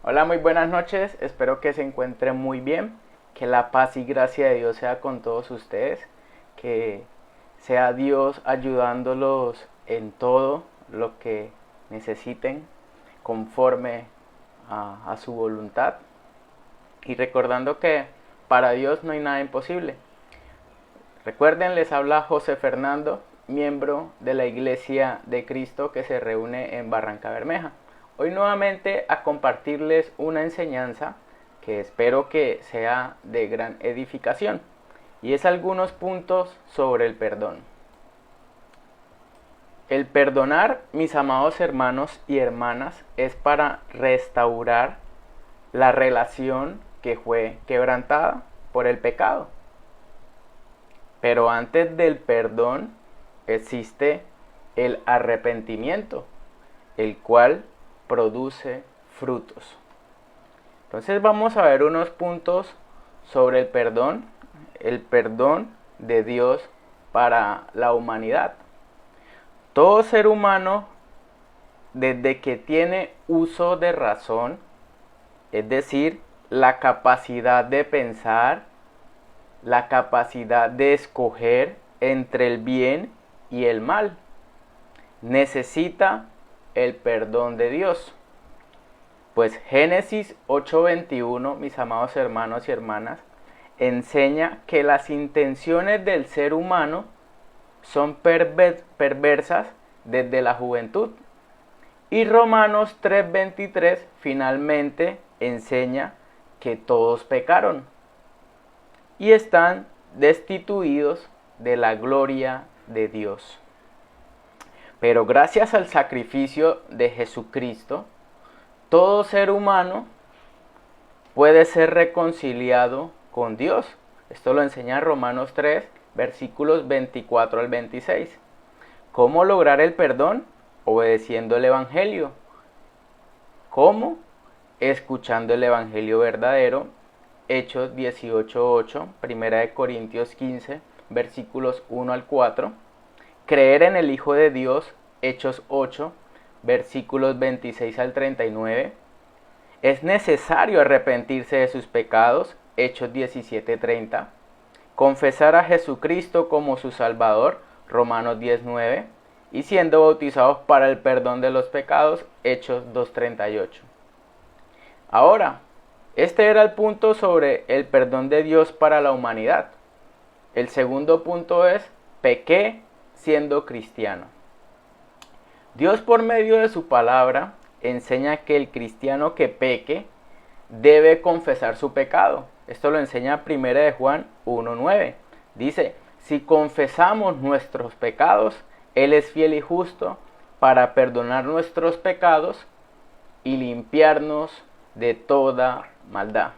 Hola, muy buenas noches, espero que se encuentren muy bien, que la paz y gracia de Dios sea con todos ustedes, que sea Dios ayudándolos en todo lo que necesiten conforme a su voluntad y recordando que para Dios no hay nada imposible. Recuerden, les habla José Fernando, miembro de la Iglesia de Cristo que se reúne en Barranca Bermeja. Hoy nuevamente a compartirles una enseñanza que espero que sea de gran edificación y es algunos puntos sobre el perdón. El perdonar, mis amados hermanos y hermanas, es para restaurar la relación que fue quebrantada por el pecado. Pero antes del perdón existe el arrepentimiento, el cual produce frutos. Entonces vamos a ver unos puntos sobre el perdón de Dios para la humanidad. Todo ser humano, desde que tiene uso de razón, es decir, la capacidad de pensar, la capacidad de escoger entre el bien y el mal, necesita el perdón de Dios. Pues Génesis 8:21, mis amados hermanos y hermanas, enseña que las intenciones del ser humano son perversas desde la juventud. Y Romanos 3:23 finalmente enseña que todos pecaron y están destituidos de la gloria de Dios. Pero gracias al sacrificio de Jesucristo, todo ser humano puede ser reconciliado con Dios. Esto lo enseña Romanos 3, versículos 24 al 26. ¿Cómo lograr el perdón? Obedeciendo el Evangelio. ¿Cómo? Escuchando el Evangelio verdadero. Hechos 18:8, 1 Corintios 15, versículos 1 al 4. Creer en el Hijo de Dios. Hechos 8, versículos 26 al 39. Es necesario arrepentirse de sus pecados. Hechos 17:30. Confesar a Jesucristo como su Salvador. Romanos 10:9. Y siendo bautizados para el perdón de los pecados. Hechos 2:38. Ahora, este era el punto sobre el perdón de Dios para la humanidad. El segundo punto es, pequé siendo cristiano. Dios por medio de su palabra enseña que el cristiano que peque debe confesar su pecado. Esto lo enseña 1 de Juan 1:9. Dice, si confesamos nuestros pecados, Él es fiel y justo para perdonar nuestros pecados y limpiarnos de toda maldad.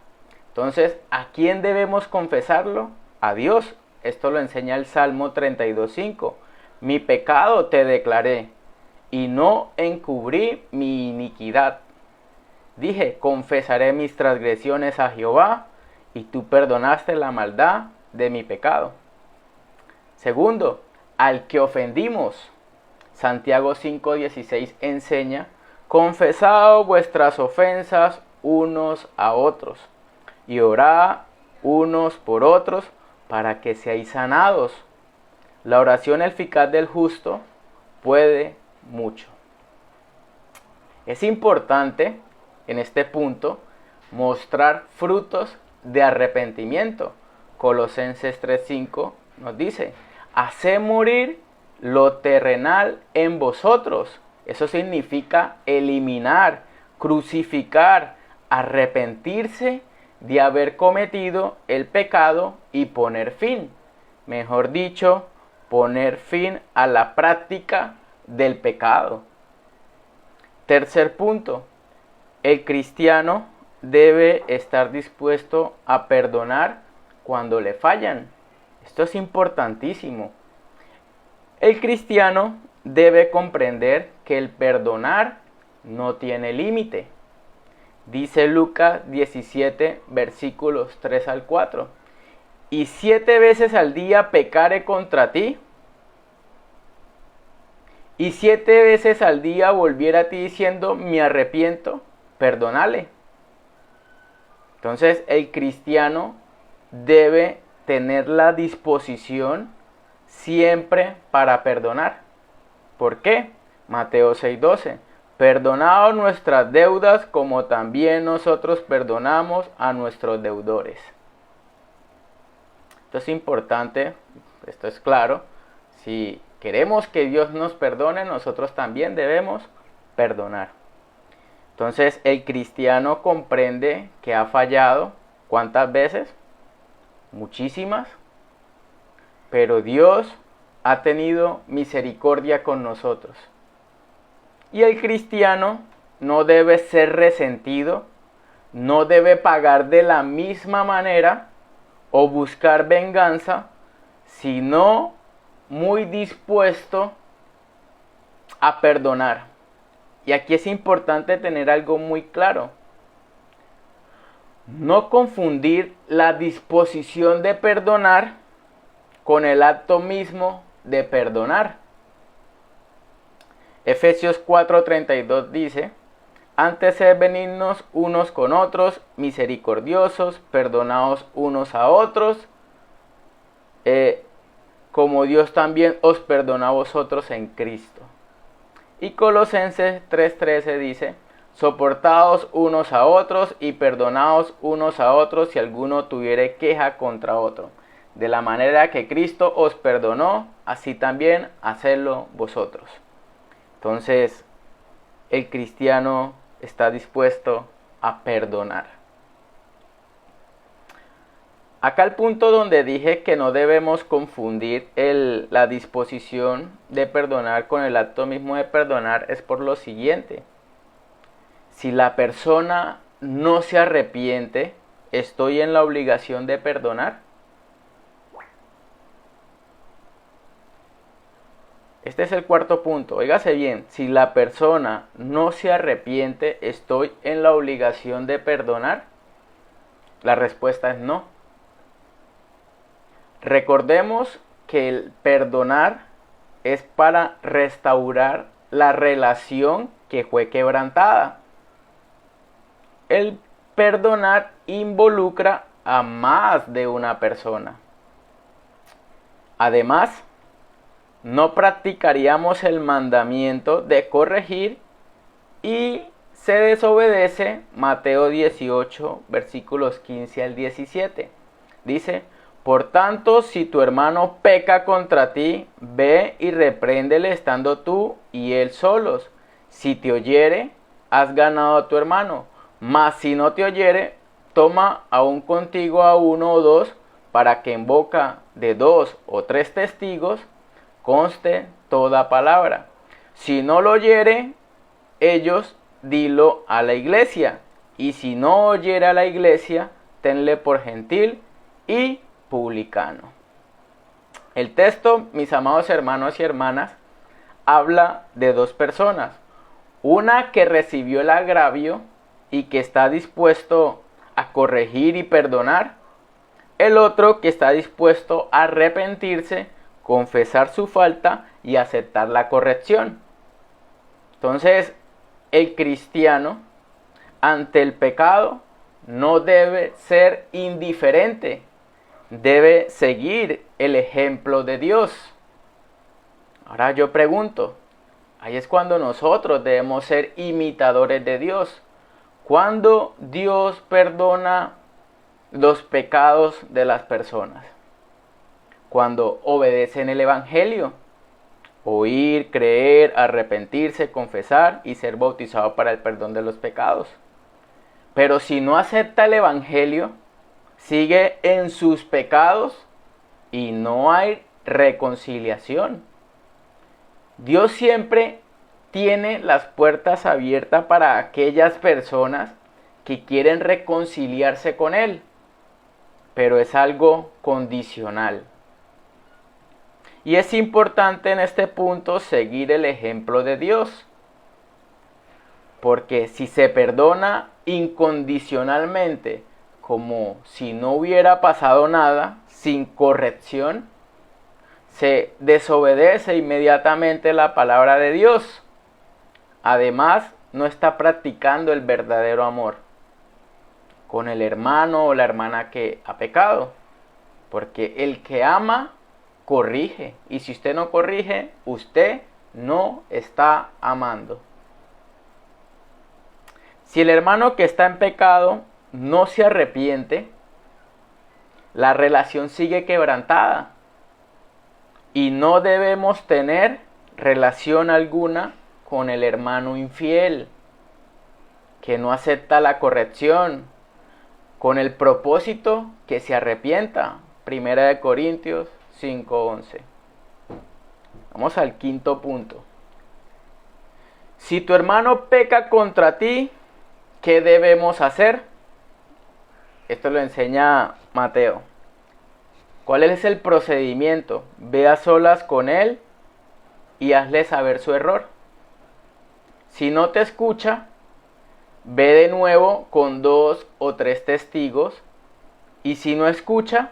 Entonces, ¿a quién debemos confesarlo? A Dios. Esto lo enseña el Salmo 32:5. Mi pecado te declaré y no encubrí mi iniquidad. Dije, confesaré mis transgresiones a Jehová y tú perdonaste la maldad de mi pecado. Segundo, al que ofendimos. Santiago 5:16 enseña, confesad vuestras ofensas unos a otros y orad unos por otros para que seáis sanados. La oración eficaz del justo puede mucho. Es importante en este punto mostrar frutos de arrepentimiento. Colosenses 3:5 nos dice, haced morir lo terrenal en vosotros. Eso significa eliminar, crucificar, arrepentirse de haber cometido el pecado y poner fin. Mejor dicho, poner fin a la práctica del pecado. Tercer punto, el cristiano debe estar dispuesto a perdonar cuando le fallan. Esto es importantísimo. El cristiano debe comprender que el perdonar no tiene límite. Dice Lucas 17, versículos 3 al 4. Y 7 veces al día pecare contra ti, y 7 veces al día volviera a ti diciendo, me arrepiento, perdónale. Entonces el cristiano debe tener la disposición siempre para perdonar. ¿Por qué? Mateo 6:12. Perdonaos nuestras deudas como también nosotros perdonamos a nuestros deudores. Esto es importante, esto es claro. Si queremos que Dios nos perdone, nosotros también debemos perdonar. Entonces el cristiano comprende que ha fallado. ¿Cuántas veces? Muchísimas. Pero Dios ha tenido misericordia con nosotros. Y el cristiano no debe ser resentido, no debe pagar de la misma manera o buscar venganza, sino muy dispuesto a perdonar. Y aquí es importante tener algo muy claro. No confundir la disposición de perdonar con el acto mismo de perdonar. Efesios 4:32 dice: antes sed benignos unos con otros, misericordiosos, perdonaos unos a otros, como Dios también os perdona a vosotros en Cristo. Y Colosenses 3:13 dice: soportaos unos a otros y perdonaos unos a otros si alguno tuviere queja contra otro. De la manera que Cristo os perdonó, así también hacedlo vosotros. Entonces, el cristiano está dispuesto a perdonar. Acá el punto donde dije que no debemos confundir la disposición de perdonar con el acto mismo de perdonar es por lo siguiente. Si la persona no se arrepiente, ¿estoy en la obligación de perdonar? Este es el cuarto punto. Óigase bien, si la persona no se arrepiente, ¿estoy en la obligación de perdonar? La respuesta es no. Recordemos que el perdonar es para restaurar la relación que fue quebrantada. El perdonar involucra a más de una persona. Además, no practicaríamos el mandamiento de corregir y se desobedece. Mateo 18, versículos 15 al 17. Dice: por tanto, si tu hermano peca contra ti, ve y repréndele estando tú y él solos. Si te oyere, has ganado a tu hermano. Mas si no te oyere, toma aún contigo a uno o dos, para que en boca de 2 o 3 testigos conste toda palabra. Si no lo oyere ellos, dilo a la iglesia. Y si no oyere a la iglesia, tenle por gentil y publicano. El texto, mis amados hermanos y hermanas, habla de dos personas. Una que recibió el agravio y que está dispuesto a corregir y perdonar. El otro que está dispuesto a arrepentirse, confesar su falta y aceptar la corrección. Entonces, el cristiano ante el pecado no debe ser indiferente, debe seguir el ejemplo de Dios. Ahora yo pregunto, ahí es cuando nosotros debemos ser imitadores de Dios. ¿Cuándo Dios perdona los pecados de las personas? Cuando obedecen el evangelio. Oír, creer, arrepentirse, confesar y ser bautizado para el perdón de los pecados. Pero si no acepta el evangelio, sigue en sus pecados y no hay reconciliación. Dios siempre tiene las puertas abiertas para aquellas personas que quieren reconciliarse con Él, pero es algo condicional. Y es importante en este punto seguir el ejemplo de Dios, porque si se perdona incondicionalmente, como si no hubiera pasado nada, sin corrección, se desobedece inmediatamente la palabra de Dios. Además, no está practicando el verdadero amor. con el hermano o la hermana que ha pecado. Porque el que ama, corrige. Y si usted no corrige, usted no está amando. Si el hermano que está en pecado no se arrepiente, la relación sigue quebrantada. Y no debemos tener relación alguna con el hermano infiel, que no acepta la corrección, con el propósito que se arrepienta. 1 Corintios 5:11. Vamos al quinto punto. Si tu hermano peca contra ti, ¿qué debemos hacer? Esto lo enseña Mateo. ¿Cuál es el procedimiento? Ve a solas con él y hazle saber su error. Si no te escucha, ve de nuevo con 2 o 3 testigos. Y si no escucha,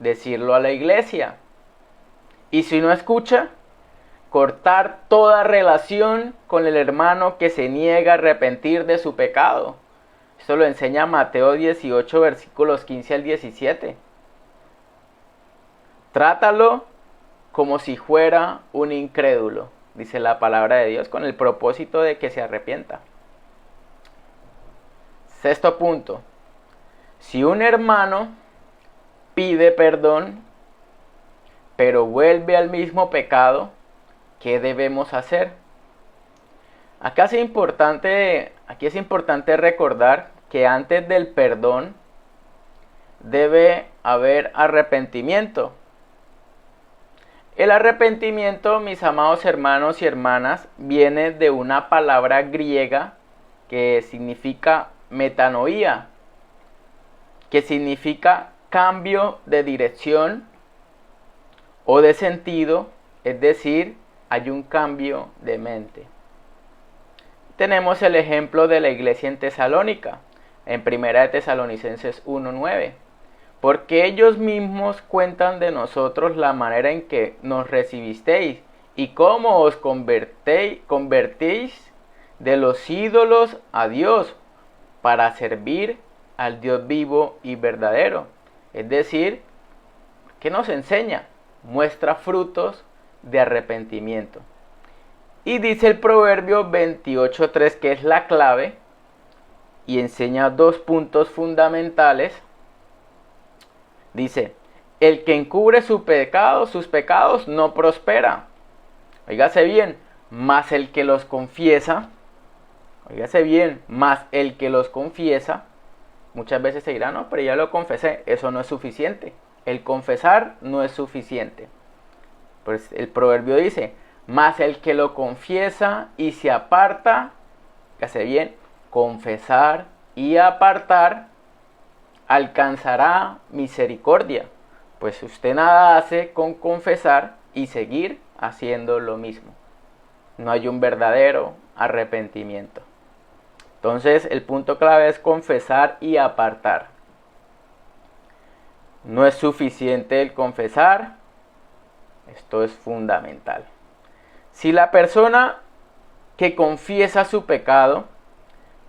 decirlo a la iglesia. Y si no escucha, cortar toda relación con el hermano que se niega a arrepentir de su pecado. Esto lo enseña Mateo 18, versículos 15 al 17. Trátalo como si fuera un incrédulo, dice la palabra de Dios, con el propósito de que se arrepienta. Sexto punto. Si un hermano pide perdón, pero vuelve al mismo pecado, ¿qué debemos hacer? Aquí es importante recordar que antes del perdón debe haber arrepentimiento. El arrepentimiento, mis amados hermanos y hermanas, viene de una palabra griega que significa metanoía, que significa cambio de dirección o de sentido, es decir, hay un cambio de mente. Tenemos el ejemplo de la iglesia en Tesalónica, en 1 Tesalonicenses 1:9. Porque ellos mismos cuentan de nosotros la manera en que nos recibisteis y cómo os convertéis de los ídolos a Dios para servir al Dios vivo y verdadero. Es decir, ¿qué nos enseña? Muestra frutos de arrepentimiento. Y dice el Proverbio 28:3, que es la clave, y enseña 2 puntos fundamentales. Dice, el que encubre sus pecados no prospera. Óigase bien, mas el que los confiesa, muchas veces se dirá, no, pero ya lo confesé, eso no es suficiente. El confesar no es suficiente. Pues el proverbio dice, mas el que lo confiesa y se aparta, óigase bien, confesar y apartar, alcanzará misericordia, pues usted nada hace con confesar y seguir haciendo lo mismo. No hay un verdadero arrepentimiento. Entonces el punto clave es confesar y apartar. No es suficiente el confesar, esto es fundamental. Si la persona que confiesa su pecado,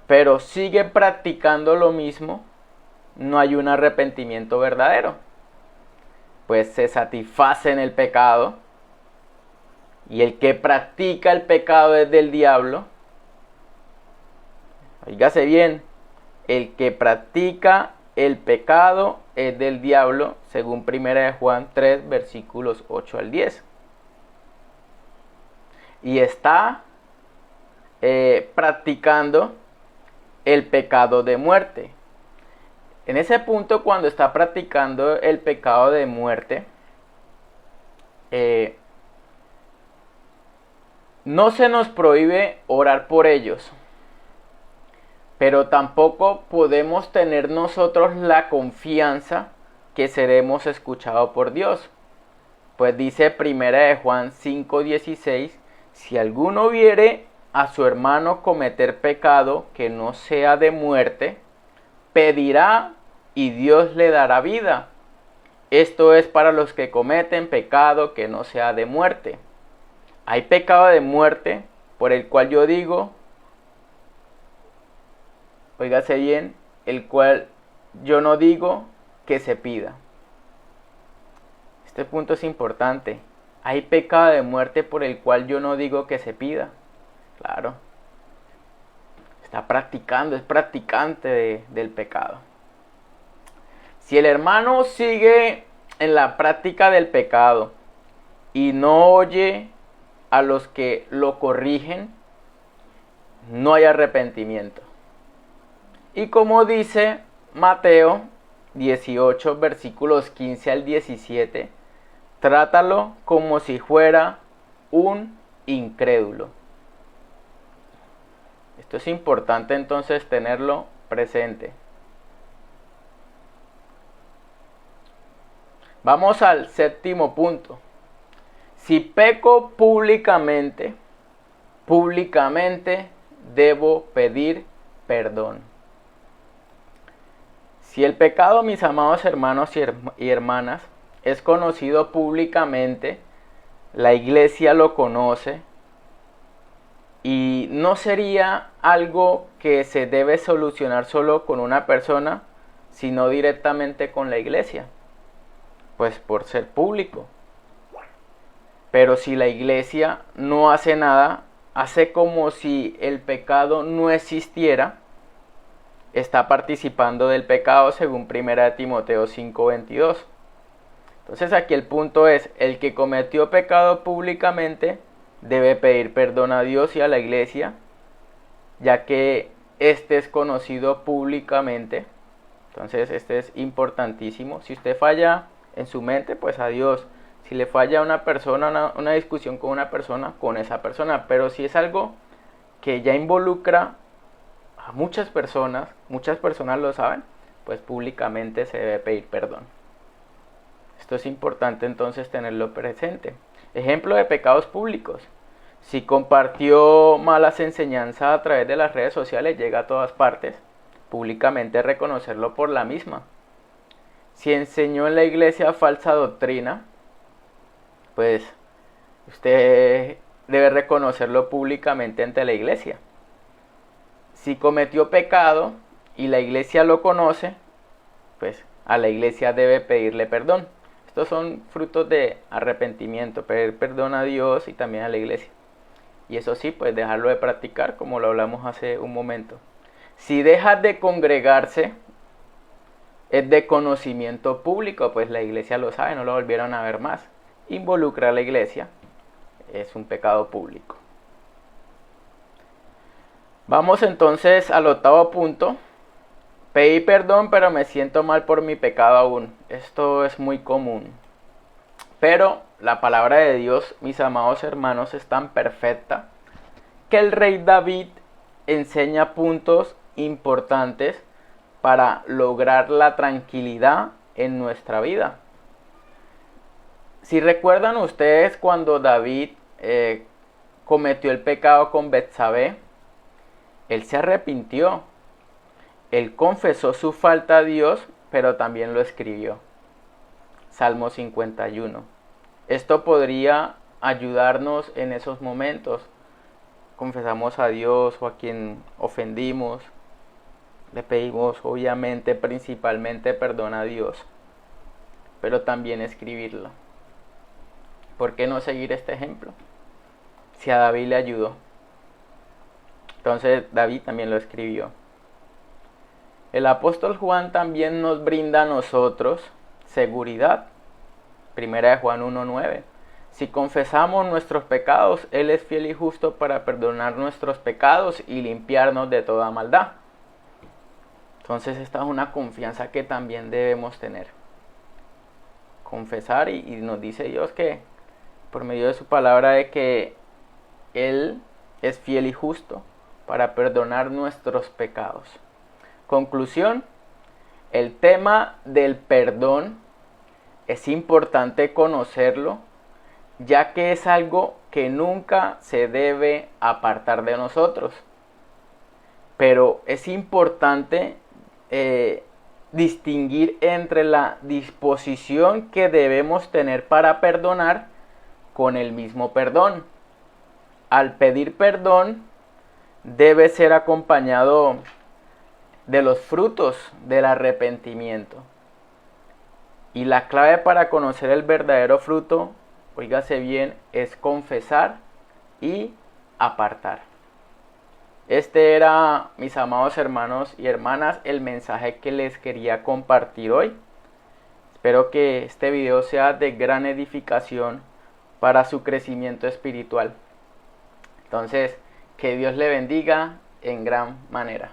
pero sigue practicando lo mismo, no hay un arrepentimiento verdadero, pues se satisface en el pecado, y el que practica el pecado es del diablo. Óigase bien, el que practica el pecado es del diablo, según 1 Juan 3, versículos 8 al 10. Y está practicando el pecado de muerte. En ese punto, cuando está practicando el pecado de muerte, no se nos prohíbe orar por ellos, pero tampoco podemos tener nosotros la confianza que seremos escuchados por Dios. Pues dice 1 Juan 5:16, si alguno viere a su hermano cometer pecado que no sea de muerte, pedirá y Dios le dará vida. Esto es para los que cometen pecado que no sea de muerte. Hay pecado de muerte por el cual yo digo, óigase bien, el cual yo no digo que se pida. Este punto es importante. Hay pecado de muerte por el cual yo no digo que se pida. Claro. Está practicando, es practicante del pecado. Si el hermano sigue en la práctica del pecado y no oye a los que lo corrigen, no hay arrepentimiento. Y como dice Mateo 18, versículos 15 al 17, trátalo como si fuera un incrédulo. Esto es importante entonces tenerlo presente. Vamos al séptimo punto. Si peco públicamente debo pedir perdón. Si el pecado, mis amados hermanos y hermanas, es conocido públicamente, la iglesia lo conoce, y no sería algo que se debe solucionar solo con una persona, sino directamente con la iglesia, pues por ser público. Pero si la iglesia no hace nada, hace como si el pecado no existiera, está participando del pecado según 1 Timoteo 5:22. Entonces aquí el punto es, el que cometió pecado públicamente debe pedir perdón a Dios y a la iglesia, ya que este es conocido públicamente. Entonces este es importantísimo. Si usted falla en su mente, pues a Dios. Si le falla a una persona, una discusión con una persona, con esa persona. Pero si es algo que ya involucra a muchas personas lo saben, pues públicamente se debe pedir perdón. Esto es importante entonces tenerlo presente. Ejemplo de pecados públicos. Si compartió malas enseñanzas a través de las redes sociales, llega a todas partes, públicamente reconocerlo por la misma. Si enseñó en la iglesia falsa doctrina, pues usted debe reconocerlo públicamente ante la iglesia. Si cometió pecado y la iglesia lo conoce, pues a la iglesia debe pedirle perdón. Estos son frutos de arrepentimiento, pedir perdón a Dios y también a la iglesia. Y eso sí, pues dejarlo de practicar, como lo hablamos hace un momento. Si deja de congregarse, es de conocimiento público, pues la iglesia lo sabe, no lo volvieron a ver más. Involucra a la iglesia, es un pecado público. Vamos entonces al octavo punto. Pedí perdón, pero me siento mal por mi pecado aún. Esto es muy común. Pero la palabra de Dios, mis amados hermanos, es tan perfecta que el rey David enseña puntos importantes para lograr la tranquilidad en nuestra vida. Si recuerdan ustedes cuando David cometió el pecado con Betsabé, él se arrepintió. Él confesó su falta a Dios, pero también lo escribió. Salmo 51. Esto podría ayudarnos en esos momentos. Confesamos a Dios o a quien ofendimos. Le pedimos, obviamente, principalmente perdón a Dios, pero también escribirlo. ¿Por qué no seguir este ejemplo? Si a David le ayudó, entonces David también lo escribió. El apóstol Juan también nos brinda a nosotros seguridad. 1 Juan 1:9. Si confesamos nuestros pecados, Él es fiel y justo para perdonar nuestros pecados y limpiarnos de toda maldad. Entonces esta es una confianza que también debemos tener. Confesar y nos dice Dios que por medio de su palabra de que Él es fiel y justo para perdonar nuestros pecados. Conclusión, el tema del perdón es importante conocerlo, ya que es algo que nunca se debe apartar de nosotros. Pero es importante distinguir entre la disposición que debemos tener para perdonar con el mismo perdón. Al pedir perdón debe ser acompañado de los frutos del arrepentimiento. Y la clave para conocer el verdadero fruto, óigase bien, es confesar y apartar. Este era, mis amados hermanos y hermanas, el mensaje que les quería compartir hoy. Espero que este video sea de gran edificación para su crecimiento espiritual. Entonces, que Dios le bendiga en gran manera.